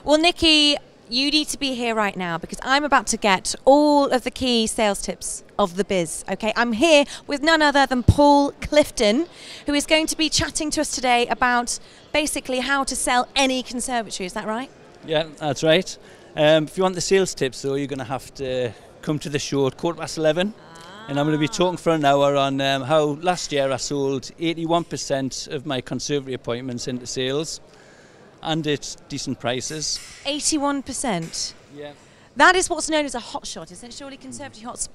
Well, Nikki, you need to be here right now because I'm about to get all of the key sales tips of the biz, okay? I'm here with none other than Paul Clifton, who is going to be chatting to us today about basically how to sell any conservatory, is that right? Yeah, that's right. If you want the sales tips, though, you're going to have to come to the show at 11:15. And I'm going to be talking for an hour on how last year I sold 81% of my conservatory appointments into sales and at decent prices. 81%? Yeah. That is what's known as a hot shot, isn't it? Surely conservatory hot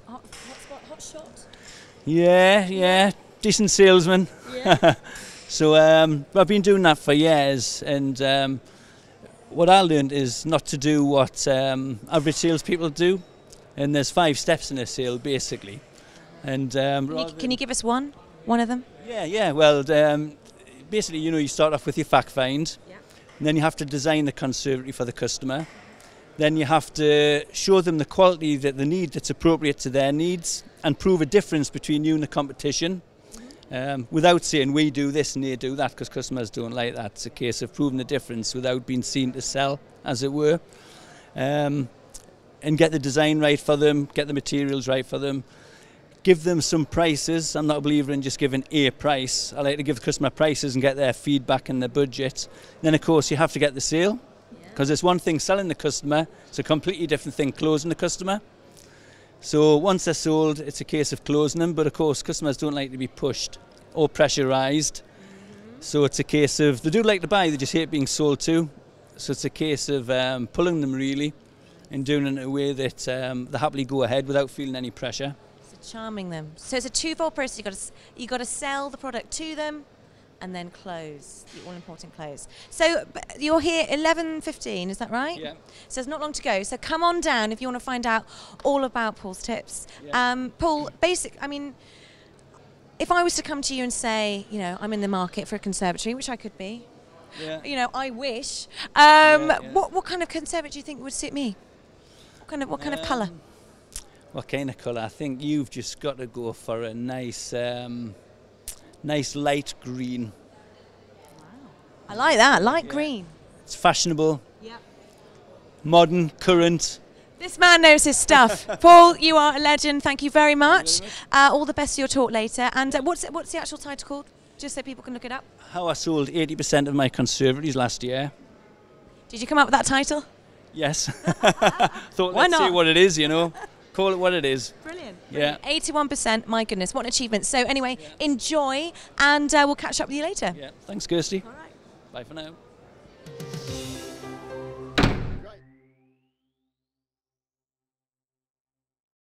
shot? Yeah. Decent salesman. Yeah. So I've been doing that for years, and what I learned is not to do what average salespeople do. And there's 5 steps in a sale, basically. And can you give us one of them? Yeah. Well, basically, you start off with your fact find, and then you have to design the conservatory for the customer. Then you have to show them the quality that they need that's appropriate to their needs, and prove a difference between you and the competition. Without saying we do this and they do that, because customers don't like that. It's a case of proving the difference without being seen to sell, as it were. And get the design right for them, get the materials right for them. Give them some prices. I'm not a believer in just giving a price. I like to give the customer prices and get their feedback and their budget. Then, of course, you have to get the sale, because it's one thing selling the customer, it's a completely different thing closing the customer. So once they're sold, it's a case of closing them, but of course customers don't like to be pushed or pressurised. So it's a case of, they do like to buy, they just hate being sold to. So it's a case of pulling them really and doing it in a way that they happily go ahead without feeling any pressure. So charming them. So it's a twofold process. You got to sell the product to them, and then close, the all-important close. So you're here 11:15, is that right? Yeah. So there's not long to go. So come on down if you want to find out all about Paul's tips. Yeah. Paul, if I was to come to you and say, I'm in the market for a conservatory, which I could be, I wish. What kind of conservatory do you think would suit me? What kind of colour? What kind of colour? I think you've just got to go for a nice light green. Wow. I like that, light green. It's fashionable. Yeah. Modern, current. This man knows his stuff. Paul, you are a legend. Thank you very much. All the best to your talk later. And what's the actual title called? Just so people can look it up. How I sold 80% of my conservatories last year. Did you come up with that title? Yes. Thought, let's see what it is, Call it what it is. Brilliant. Yeah. 81%, my goodness, what an achievement. So anyway, enjoy, and we'll catch up with you later. Yeah. Thanks, Kirsty. All right. Bye for now.